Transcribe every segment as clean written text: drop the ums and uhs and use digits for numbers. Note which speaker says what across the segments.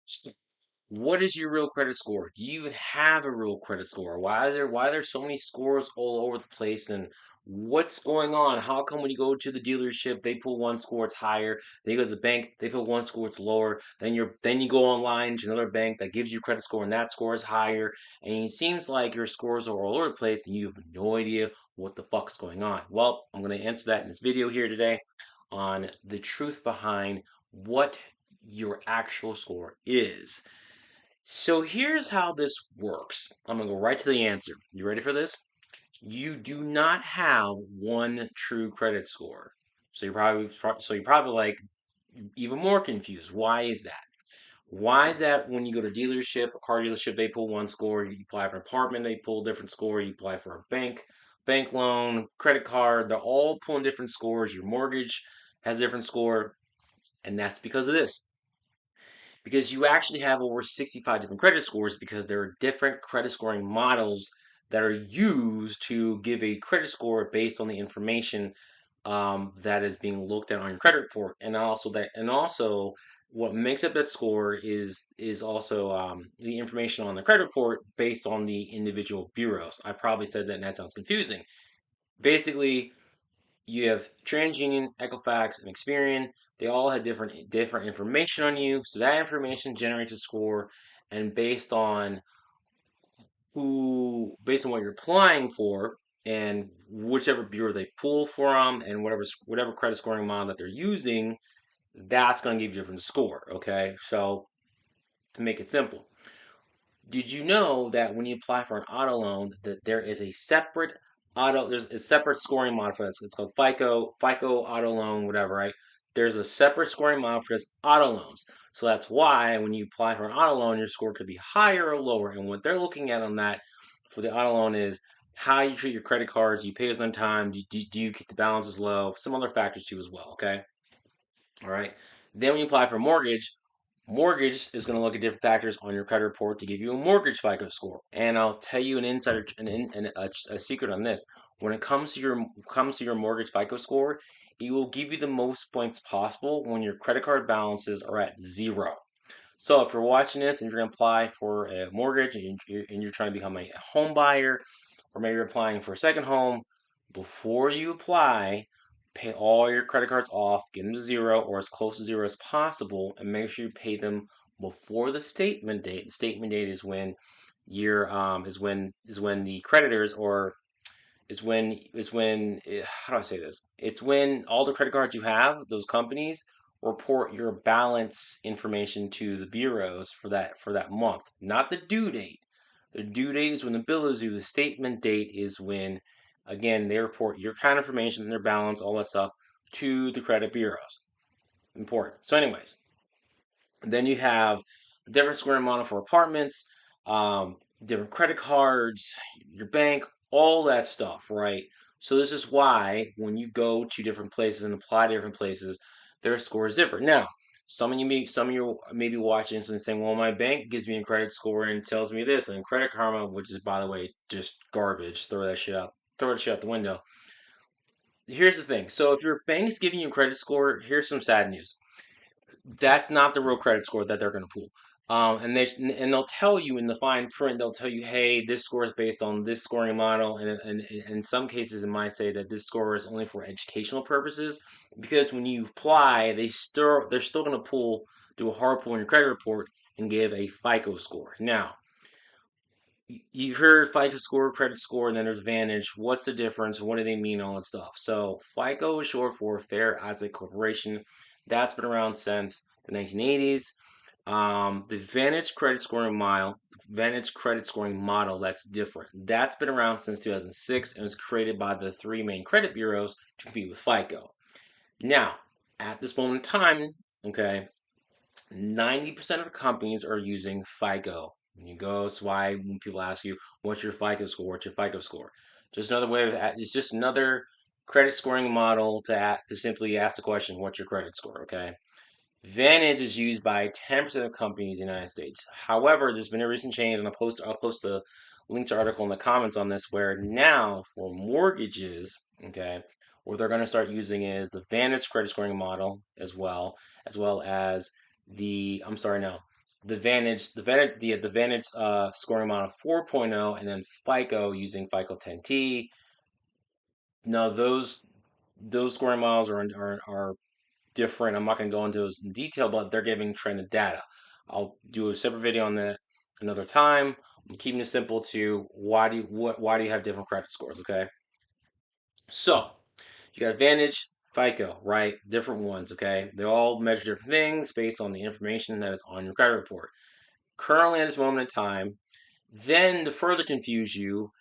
Speaker 1: So, what is your real credit score? Do you even have a real credit score? Why are there so many scores all over the place? And what's going on? How come when you go to the dealership they put one score it's higher, then you go to the bank they put one score it's lower, then you go online to another bank that gives you credit score and that score is higher, and it seems like your scores are all over the place and you have no idea what the fuck's going on. Well, I'm gonna answer that in this video here today on the truth behind what your actual score is. So here's how this works. I'm gonna go right to the answer. You ready for this? You do not have one true credit score. So you're probably like even more confused. Why is that? Why is that when you go to dealership, a car dealership, they pull one score, you apply for an apartment, they pull a different score, you apply for a bank loan, credit card, they're all pulling different scores. Your mortgage has a different score, and that's because of this. Because you actually have over 65 different credit scores because there are different credit scoring models that are used to give a credit score based on the information that is being looked at on your credit report, and also what makes up that score is also the information on the credit report based on the individual bureaus. I probably said that and that sounds confusing. Basically, you have TransUnion, Equifax, and Experian. They all have different information on you, so that information generates a score, and based on what you're applying for, and whichever bureau they pull from, and whatever credit scoring model that they're using, that's going to give you a different score. Okay, so to make it simple, did you know that when you apply for an auto loan, that there's a separate scoring model for this. It's called FICO auto loan, whatever, right? There's a separate scoring model for this auto loans. So that's why when you apply for an auto loan, your score could be higher or lower. And what they're looking at on that for the auto loan is how you treat your credit cards. Do you pay those on time? Do you keep the balances low? Some other factors too as well. Okay. All right. Then when you apply for a mortgage is going to look at different factors on your credit report to give you a mortgage FICO score. And I'll tell you a secret on this. When it comes to your mortgage FICO score, it will give you the most points possible when your credit card balances are at zero. So if you're watching this and you're going to apply for a mortgage and you're trying to become a home buyer, or maybe you're applying for a second home, before you apply, pay all your credit cards off, get them to zero or as close to zero as possible, and make sure you pay them before the statement date. The statement date is when you're is when the creditors or is when how do I say this? It's when all the credit cards you have, those companies report your balance information to the bureaus for that month, not the due date. The due date is when the bill is due. The statement date is when, again, they report your kind of information, their balance, all that stuff to the credit bureaus. Important. So, anyways, then you have different square model for apartments, different credit cards, your bank, all that stuff, right? So this is why when you go to different places and apply to different places, their score is different. Now, some of you may be watching this and saying, "Well, my bank gives me a credit score and tells me this," and Credit Karma, which is by the way just garbage, throw that shit out the window. Here's the thing. So if your bank's giving you a credit score, here's some sad news. That's not the real credit score that they're going to pull. And they'll tell you in the fine print, they'll tell you, hey, this score is based on this scoring model, and in some cases, it might say that this score is only for educational purposes, because when you apply, they're still going to do a hard pull in your credit report and give a FICO score. Now, you've heard FICO score, credit score, and then there's Vantage. What's the difference? What do they mean? All that stuff. So FICO is short for Fair Isaac Corporation. That's been around since the 1980s. The Vantage credit scoring model, that's different. That's been around since 2006 and was created by the three main credit bureaus to compete with FICO. Now, at this moment in time, okay, 90% of companies are using FICO. When you go, it's why when people ask you, what's your FICO score? What's your FICO score? Just another way of, it's just another credit scoring model to simply ask the question, what's your credit score? Okay. Vantage is used by 10% of companies in the United States. However, there's been a recent change, and I'll post a link to article in the comments on this, where now for mortgages, okay, what they're going to start using is the Vantage credit scoring model as well as I'm sorry, no. the Vantage scoring model 4.0, and then FICO using FICO 10T. Now those scoring models are different. I'm not going to go into those in detail, but they're giving trended data. I'll do a separate video on that another time. I'm keeping it simple to why do you have different credit scores, okay? So you got Advantage, FICO, right? Different ones, okay? They all measure different things based on the information that is on your credit report. Currently at this moment in time, then to further confuse you,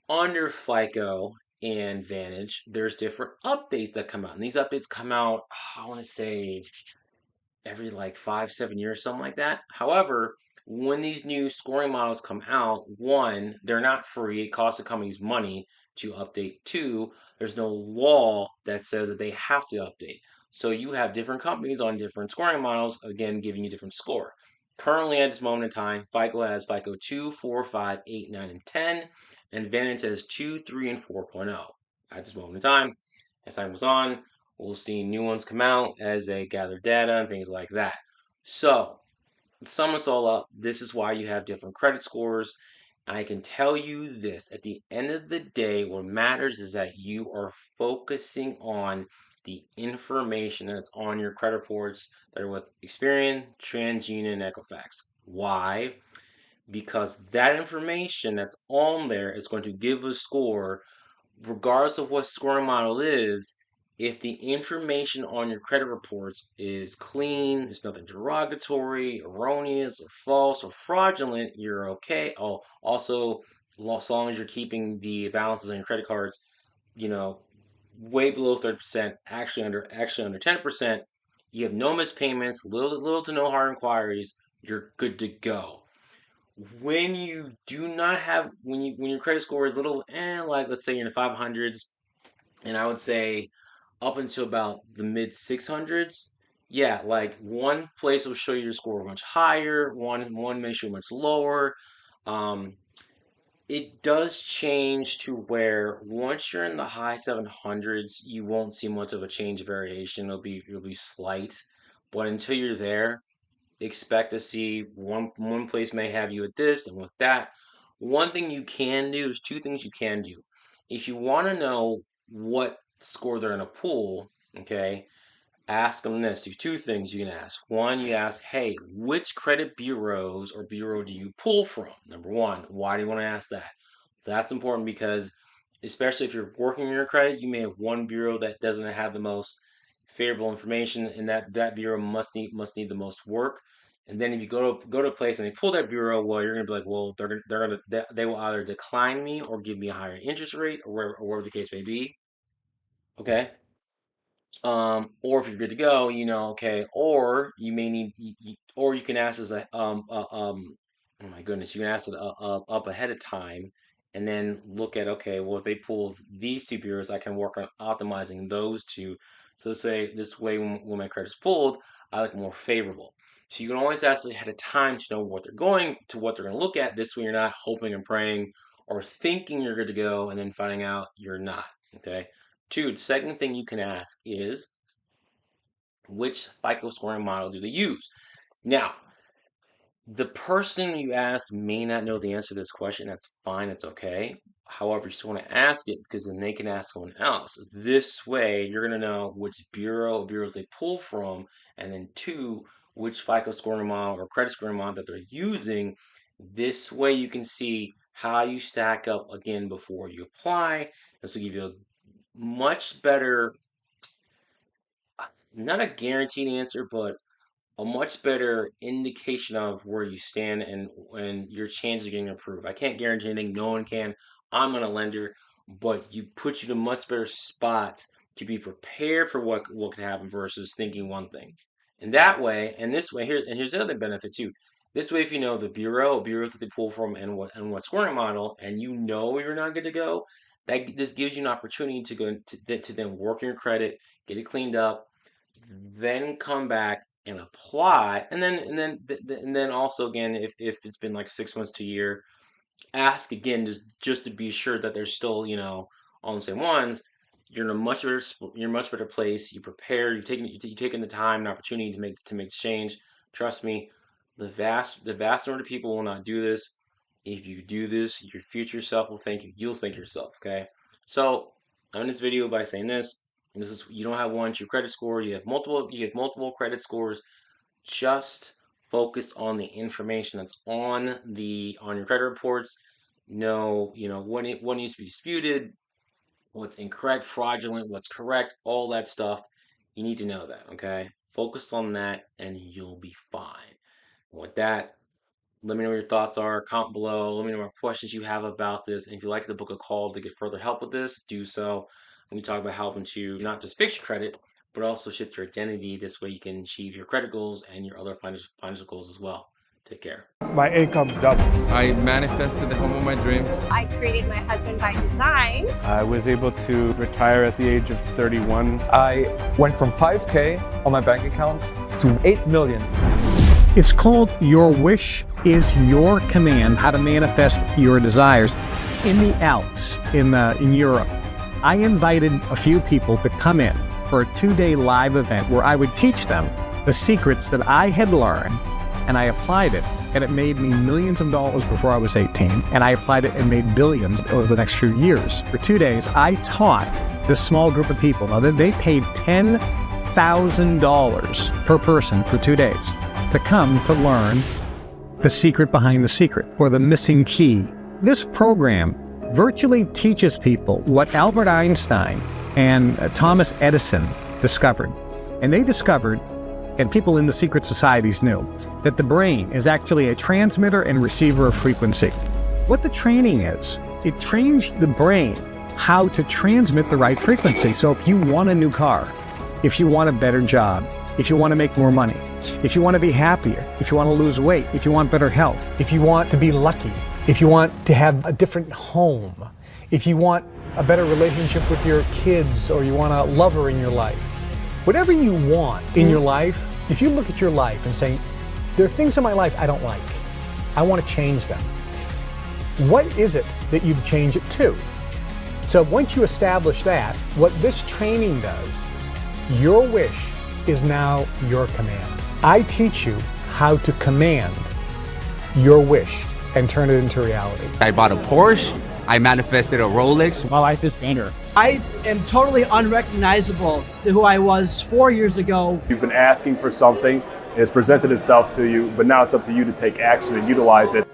Speaker 1: under FICO and Vantage, there's different updates that come out. And these updates come out, I want to say, every like 5, 7 years, something like that. However, when these new scoring models come out, one, they're not free. It costs the companies money to update. Two, there's no law that says that they have to update. So you have different companies on different scoring models, again, giving you different score. Currently, at this moment in time, FICO has FICO 2, 4, 5, 8, 9, and 10, and Vantage has 2, 3, and 4.0 at this moment in time. As time goes on, we'll see new ones come out as they gather data and things like that. So, to sum us all up, this is why you have different credit scores. I can tell you this, at the end of the day, what matters is that you are focusing on the information that's on your credit reports that are with Experian, TransUnion, and Equifax. Why? Because that information that's on there is going to give a score regardless of what scoring model is. If the information on your credit reports is clean, it's nothing derogatory, erroneous, or false, or fraudulent, you're okay. Oh, also, as long as you're keeping the balances on your credit cards, you know, way below 30%, actually under 10%, you have no missed payments, little to no hard inquiries, you're good to go. When you do not have when your credit score is little, like let's say you're in the 500s, and I would say up until about the mid 600s, yeah, like one place will show you your score much higher, one may show you much lower. um it does change to where once you're in the high 700s, you won't see much of a change variation. It'll be slight, but until you're there, expect to see one place may have you at this and with that. One thing you can do, there's two things you can do. If you want to know what score they're in a pool, okay, ask them this. There's two things you can ask. One, you ask, hey, which credit bureaus or bureau do you pull from? Number one, why do you want to ask that? That's important because especially if you're working on your credit, you may have one bureau that doesn't have the most favorable information, and that bureau must need the most work. And then if you go to a place and they pull that bureau, well, you're gonna be like, well, they will either decline me or give me a higher interest rate or whatever the case may be. Okay. Or if you're good to go, okay, or you may need, or you can ask as oh my goodness, you can ask it up ahead of time, and then look at, okay, well, if they pull these two bureaus, I can work on optimizing those two. So this way, when my credit's pulled, I like more favorable. So you can always ask ahead of time to know what they're going to look at. This way, you're not hoping and praying or thinking you're good to go, and then finding out you're not. Okay. Two, the second thing you can ask is which FICO scoring model do they use? Now, the person you ask may not know the answer to this question. That's fine, it's okay. However, you still want to ask it because then they can ask someone else. This way, you're going to know which bureaus they pull from, and then two, which FICO scoring model or credit scoring model that they're using. This way, you can see how you stack up again before you apply. This will give you a much better, not a guaranteed answer, but a much better indication of where you stand and your chances of getting approved. I can't guarantee anything. No one can. I'm not a lender, but you put you in a much better spot to be prepared for what could happen versus thinking one thing. And that way, and this way, here's the other benefit too. This way, if you know the bureaus that they pull from, and what scoring model, and you know you're not good to go, that this gives you an opportunity to go to then work on your credit, get it cleaned up, then come back and apply, and then also again, if it's been like 6 months to a year, ask again just to be sure that they're still all the same ones. You're in a much better place. You prepare. You've taken the time and opportunity to make exchange. Trust me, The vast majority of people will not do this. If you do this, your future self will thank you. You'll thank yourself. Okay. So I'm in this video by saying this. This is you don't have one true credit score. You have multiple. You get multiple credit scores. Just focus on the information that's on your credit reports. Know what needs to be disputed, what's incorrect, fraudulent, what's correct, all that stuff. You need to know that. Okay. Focus on that, and you'll be fine. With that, let me know what your thoughts are. Comment below. Let me know what questions you have about this. And if you'd like to book a call to get further help with this, do so. We talk about helping to not just fix your credit, but also shift your identity. This way you can achieve your credit goals and your other financial goals as well. Take care.
Speaker 2: My income doubled.
Speaker 3: I manifested the home of my dreams.
Speaker 4: I created my husband by design.
Speaker 5: I was able to retire at the age of 31.
Speaker 6: I went from 5K on my bank account to 8 million.
Speaker 7: It's called Your Wish is Your Command, how to manifest your desires. In the Alps, in Europe, I invited a few people to come in for a 2-day live event where I would teach them the secrets that I had learned, and I applied it, and it made me millions of dollars before I was 18, and I applied it and made billions over the next few years. For 2 days, I taught this small group of people. Now, they paid $10,000 per person for 2 days to come to learn the secret behind the secret, or the missing key. This program virtually teaches people what Albert Einstein and Thomas Edison discovered. And they discovered, and people in the secret societies knew, that the brain is actually a transmitter and receiver of frequency. What the training is, it trains the brain how to transmit the right frequency. So if you want a new car, if you want a better job, if you want to make more money, if you want to be happier, if you want to lose weight, if you want better health, if you want to be lucky, if you want to have a different home, if you want a better relationship with your kids, or you want a lover in your life, whatever you want in your life, if you look at your life and say, there are things in my life I don't like, I want to change them. What is it that you'd change it to? So once you establish that, what this training does, your wish is now your command. I teach you how to command your wish and turn it into reality.
Speaker 3: I bought a Porsche. I manifested a Rolex.
Speaker 8: My life is better. I am totally unrecognizable to who I was 4 years ago.
Speaker 5: You've been asking for something, it's presented itself to you, but now it's up to you to take action and utilize it.